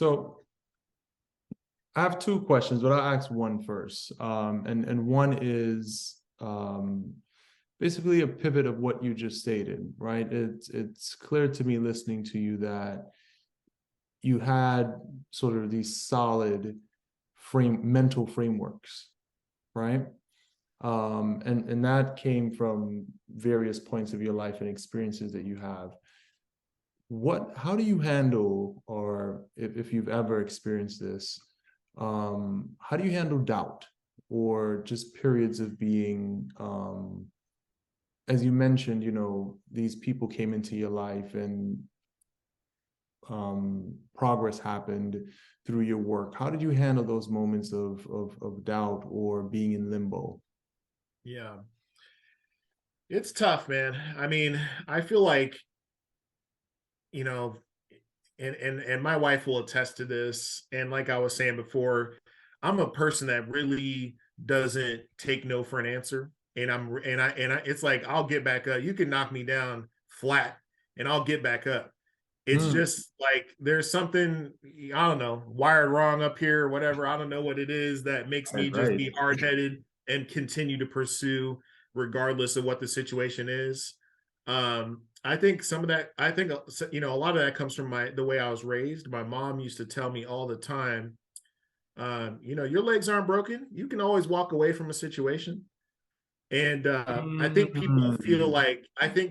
So I have two questions, but I'll ask one first. And one is basically a pivot of what you just stated, right? It's clear to me listening to you that you had sort of these solid mental frameworks, right? And that came from various points of your life and experiences that you have. How do you handle, or if you've ever experienced this, how do you handle doubt or just periods of being, as you mentioned, these people came into your life and progress happened through your work. How did you handle those moments of doubt or being in limbo? Yeah, it's tough, man. I mean, I feel like, you know, and my wife will attest to this. And like I was saying before, I'm a person that really doesn't take no for an answer. And it's like I'll get back up. You can knock me down flat and I'll get back up. It's Mm, just like there's something, I don't know, wired wrong up here or whatever. I don't know what it is that makes me right, just right. be hard-headed and continue to pursue regardless of what the situation is. I think some of that, I think, a lot of that comes from the way I was raised. My mom used to tell me all the time, your legs aren't broken. You can always walk away from a situation. And Mm, I think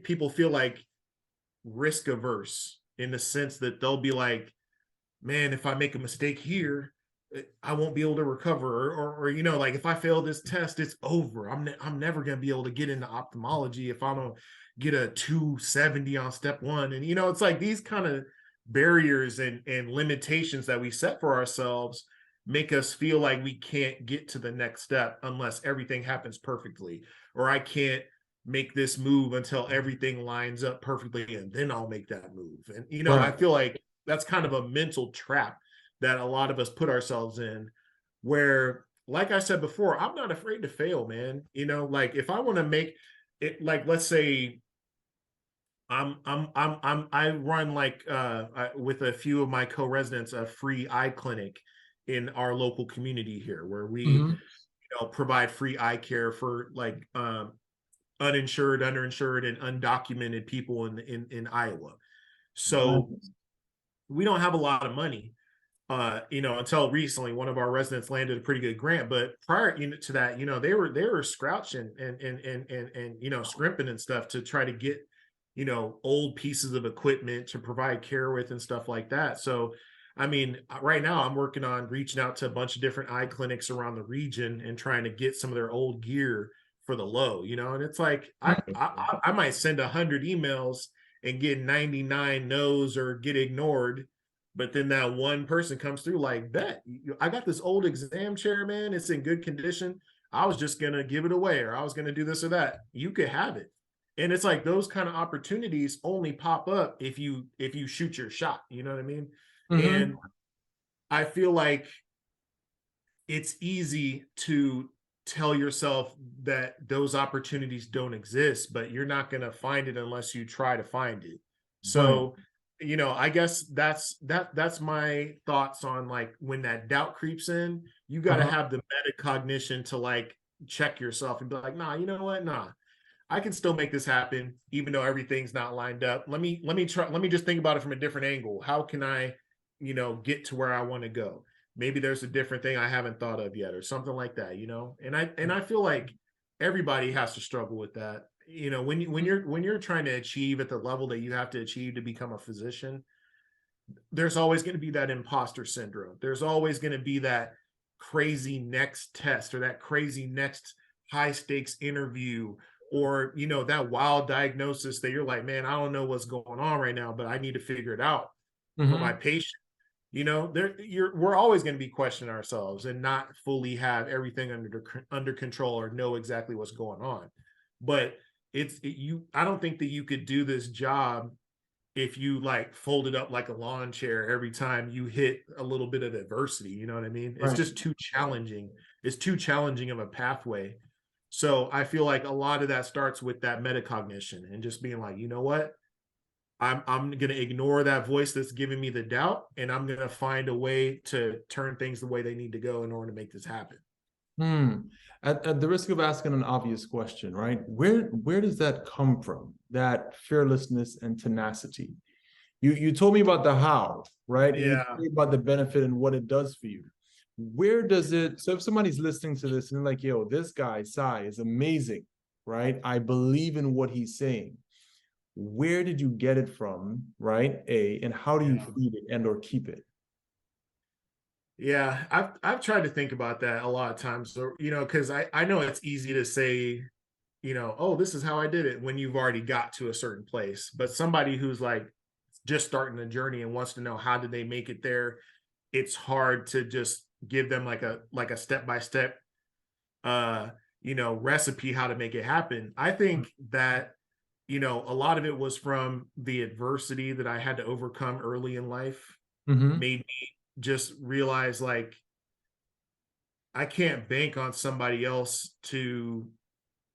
people feel like risk averse in the sense that they'll be like, man, if I make a mistake here, I won't be able to recover, or like if I fail this test, it's over. I'm never gonna be able to get into ophthalmology if I don't get a 270 on step one. And it's like these kind of barriers and limitations that we set for ourselves make us feel like we can't get to the next step unless everything happens perfectly, or I can't make this move until everything lines up perfectly and then I'll make that move. And I right. feel like that's kind of a mental trap that a lot of us put ourselves in, where, like I said before, I'm not afraid to fail, man. Like if I want to make it, like, let's say I run like with a few of my co-residents a free eye clinic in our local community here, where we Mhm. provide free eye care for like uninsured, underinsured, and undocumented people in Iowa. So Nice. we don't have a lot of money. Until recently, one of our residents landed a pretty good grant. But prior to that, they were scrouching and scrimping and stuff to try to get old pieces of equipment to provide care with and stuff like that. So, I mean, right now I'm working on reaching out to a bunch of different eye clinics around the region and trying to get some of their old gear for the low. And it's like I might send 100 emails and get 99 no's or get ignored, but then that one person comes through like, bet, I got this old exam chair, man. It's in good condition. I was just going to give it away, or I was going to do this or that. You could have it. And it's like those kind of opportunities only pop up if you shoot your shot. You know what I mean? Mhm. And I feel like it's easy to tell yourself that those opportunities don't exist, but you're not going to find it unless you try to find it. Right. So, I guess that's my thoughts on, like, when that doubt creeps in, you got to Uh-huh. have the metacognition to like check yourself and be like, nah, you know what? Nah, I can still make this happen, even though everything's not lined up. Let me just think about it from a different angle. How can I, get to where I want to go? Maybe there's a different thing I haven't thought of yet, or something like that. And I feel like everybody has to struggle with that. When you're trying to achieve at the level that you have to achieve to become a physician, there's always going to be that imposter syndrome. There's always going to be that crazy next test, or that crazy next high stakes interview, or that wild diagnosis that you're like, man, I don't know what's going on right now, but I need to figure it out for my Mhm. patient. We're always going to be questioning ourselves and not fully have everything under control or know exactly what's going on. But I don't think that you could do this job if you like fold it up like a lawn chair every time you hit a little bit of adversity. You know what I mean? It's Right. just too challenging. It's too challenging of a pathway. So I feel like a lot of that starts with that metacognition and just being like, you know what? I'm going to ignore that voice that's giving me the doubt, and I'm going to find a way to turn things the way they need to go in order to make this happen. Hmm. At the risk of asking an obvious question, right? Where does that come from? That fearlessness and tenacity. You told me about the how, right? And you told Yeah. me about the benefit and what it does for you. Where does it, so if somebody's listening to this and they're like, yo, this guy, Sai, is amazing, right? I believe in what he's saying. Where did you get it from, right? And how do you Yeah. feed it and or keep it? Yeah, I've tried to think about that a lot of times. So, because I know it's easy to say, oh, this is how I did it when you've already got to a certain place. But somebody who's like just starting the journey and wants to know how did they make it there, it's hard to just give them like a step by step recipe how to make it happen. I think that a lot of it was from the adversity that I had to overcome early in life, Mm-hmm. made me just realize like I can't bank on somebody else to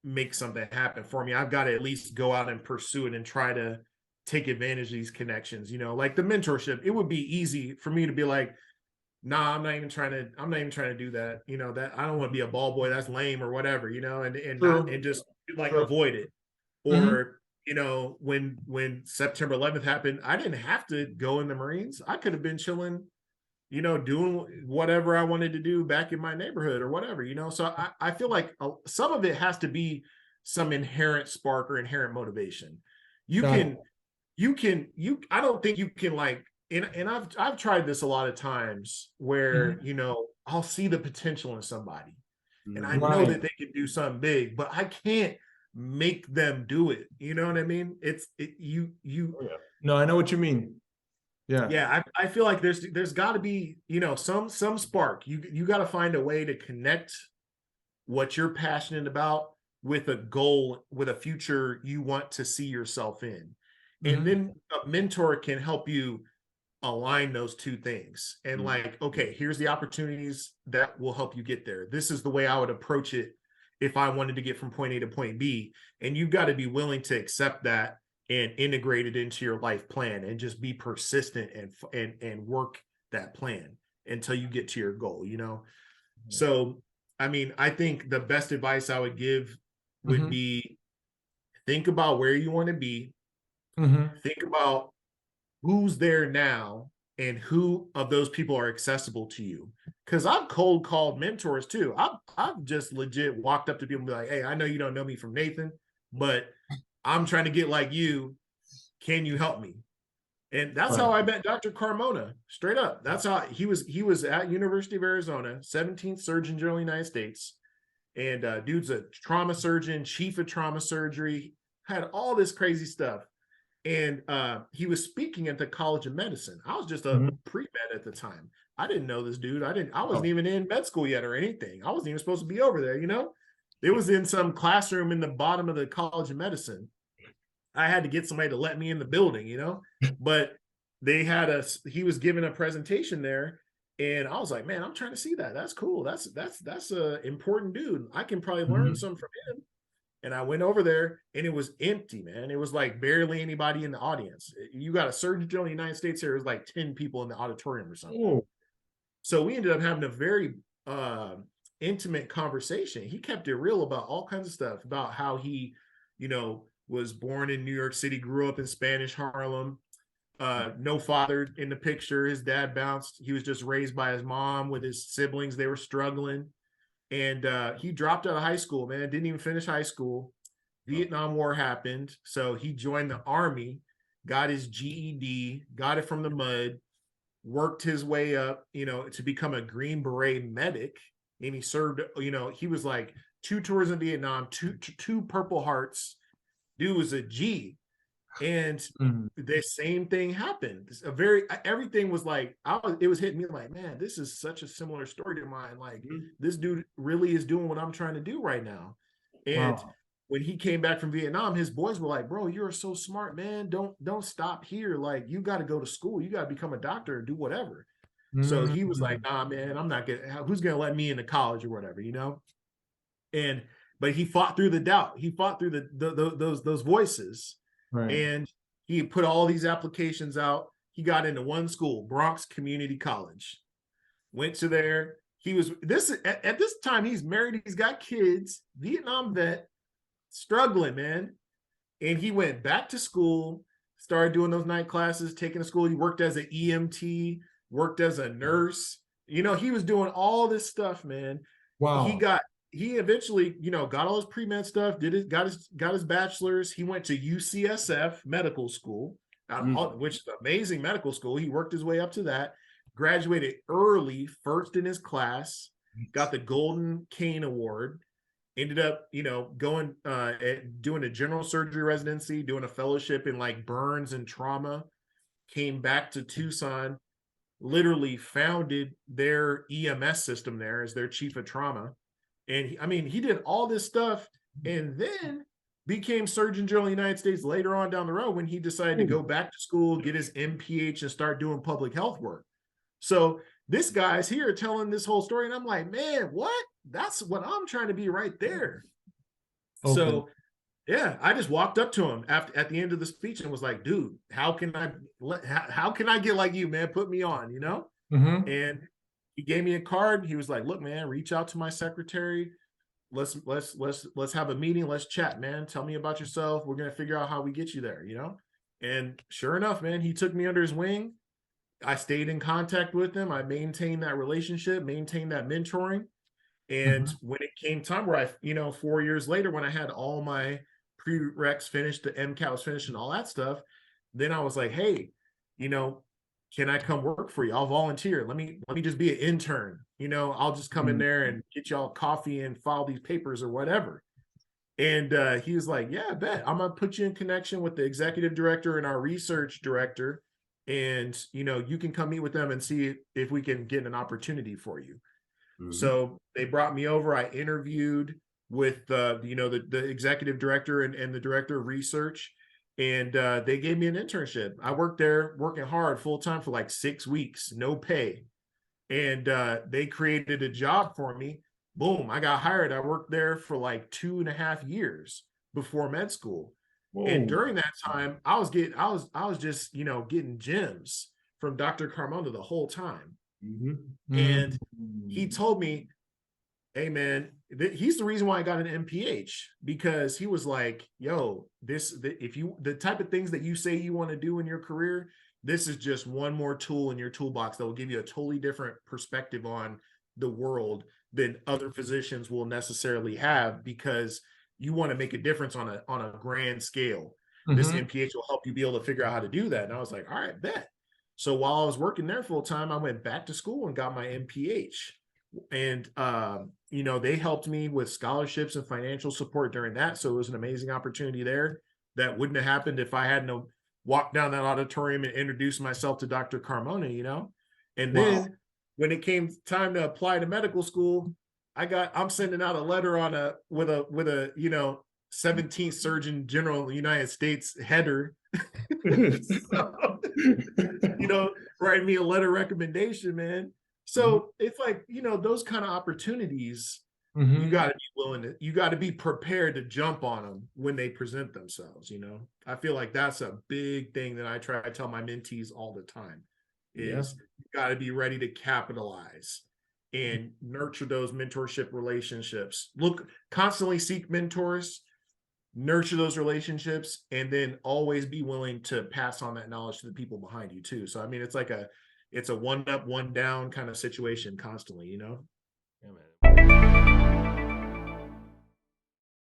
make something happen for me. I've got to at least go out and pursue it and try to take advantage of these connections. Like the mentorship, it would be easy for me to be like, nah, I'm not even trying to do that. That I don't want to be a ball boy. That's lame or whatever, and not, True. and just like True. avoid it. Mm-hmm. Or, when September 11th happened, I didn't have to go in the Marines. I could have been chilling, doing whatever I wanted to do back in my neighborhood or whatever. So I feel like some of it has to be some inherent spark or inherent motivation. You Got it. can, I don't think you can like, and I've tried this a lot of times where, Mhm. I'll see the potential in somebody and I know Right. that they can do something big, but I can't make them do it. You know what I mean? You Oh, yeah. No, I know what you mean. Yeah. yeah, I feel like there's got to be, some spark. You got to find a way to connect what you're passionate about with a goal, with a future you want to see yourself in. And Mm-hmm. then a mentor can help you align those two things and like, okay, here's the opportunities that will help you get there. This is the way I would approach it if I wanted to get from point A to point B. And you've got to be willing to accept that and integrate it into your life plan and just be persistent and work that plan until you get to your goal. So I mean, I think the best advice I would give would Mm-hmm. be think about where you want to be, Mm-hmm. think about who's there now and who of those people are accessible to you. Because I've cold called mentors too. I've just legit walked up to people and be like, hey, I know you don't know me from Nathan, but I'm trying to get like you. Can you help me? And that's how Right. I met Dr. Carmona. Straight up. That's how he was at University of Arizona, 17th Surgeon General of the United States. And dude's a trauma surgeon, chief of trauma surgery, had all this crazy stuff. And he was speaking at the College of Medicine. I was just a Mm-hmm. pre-med at the time. I didn't know this dude. I wasn't Oh. even in med school yet or anything. I wasn't even supposed to be over there. It was in some classroom in the bottom of the College of Medicine. I had to get somebody to let me in the building. But he was giving a presentation there, and I was like, man, I'm trying to see that. That's cool. That's a important dude. I can probably learn Mm-hmm. something from him. And I went over there and it was empty, man. It was like barely anybody in the audience. You got a Surgeon General of the United States here, it was like 10 people in the auditorium or something. Oh. So we ended up having a very intimate conversation. He kept it real about all kinds of stuff, about how he, was born in New York City, grew up in Spanish Harlem, no father in the picture. His dad bounced. He was just raised by his mom with his siblings. They were struggling. And he dropped out of high school, man. Didn't even finish high school. Vietnam War happened. So he joined the army, got his GED, got it from the mud, worked his way up, to become a Green Beret medic. And he served, he was like 2 tours in Vietnam, two Purple Hearts. Dude was a G. And Mm-hmm. the same thing happened. Everything was like, it was hitting me like, man, this is such a similar story to mine. Like, this dude really is doing what I'm trying to do right now. And Wow. when he came back from Vietnam, his boys were like, bro, you're so smart, man. Don't stop here. Like, you got to go to school. You got to become a doctor or do whatever. So he was like, Mm-hmm. nah, man, I'm not who's gonna let me into college or whatever. But he fought through the doubt. He fought through those voices. Right. And He put all these applications out. He got into one school, Bronx Community College. Went to there. He was at this time, he's married, he's got kids, Vietnam vet, struggling, man. And he went back to school, started doing those night classes, taking to school. He worked as an EMT, worked as a nurse. You know, he was doing all this stuff, man. Wow. He eventually, you know, got all his pre-med stuff, got his bachelor's. He went to UCSF medical school, which is an amazing medical school. He worked his way up to that, graduated early, first in his class, got the Golden Cane Award, ended up, you know, going doing a general surgery residency, doing a fellowship in like burns and trauma, came back to Tucson, literally founded their EMS system there as their chief of trauma. And I mean, he did all this stuff and then became Surgeon General of the United States later on down the road when he decided to go back to school, get his MPH, and start doing public health work. So this guy's here telling this whole story, and I'm like, man, what? That's what I'm trying to be right there. Okay. So yeah, I just walked up to him at the end of the speech and was like, dude, how can I get like you, man? Put me on, you know? Mm-hmm. And he gave me a card. He was like, look, man, reach out to my secretary. Let's have a meeting. Let's chat, man. Tell me about yourself. We're going to figure out how we get you there, you know? And sure enough, man, he took me under his wing. I stayed in contact with him. I maintained that relationship, maintained that mentoring. And when it came time where 4 years later, when I had all my prereqs finished, the MCAT was finished and all that stuff, then I was like, hey, you know, can I come work for you? I'll volunteer. Let me just be an intern. You know, I'll just come in there and get y'all coffee and file these papers or whatever. And he was like, yeah, I bet. I'm going to put you in connection with the executive director and our research director. And, you know, you can come meet with them and see if we can get an opportunity for you. Mm-hmm. So they brought me over. I interviewed with, the executive director and the director of research. And they gave me an internship. I worked there working hard full time for like 6 weeks, no pay. And they created a job for me. Boom, I got hired. I worked there for like 2.5 years before med school. Whoa. And during that time, I was just, you know, getting gems from Dr. Carmona the whole time. Mm-hmm. And he told me, hey man, he's the reason why I got an MPH, because he was like, yo, the type of things that you say you want to do in your career, this is just one more tool in your toolbox that will give you a totally different perspective on the world than other physicians will necessarily have, because you want to make a difference on a grand scale. Mm-hmm. This MPH will help you be able to figure out how to do that. And I was like, all right, bet. So while I was working there full time, I went back to school and got my MPH. And, they helped me with scholarships and financial support during that. So it was an amazing opportunity there that wouldn't have happened if I hadn't walked down that auditorium and introduced myself to Dr. Carmona, you know? And then when it came time to apply to medical school, I'm sending out a letter with a 17th Surgeon General of the United States header, so, writing me a letter recommendation, man. So it's like, those kind of opportunities, you got to be you got to be prepared to jump on them when they present themselves. I feel like that's a big thing that I try to tell my mentees all the time is you got to be ready to capitalize and nurture those mentorship relationships. Constantly seek mentors, nurture those relationships, and then always be willing to pass on that knowledge to the people behind you too. So, I mean, it's a one up, one down kind of situation constantly, Yeah, man.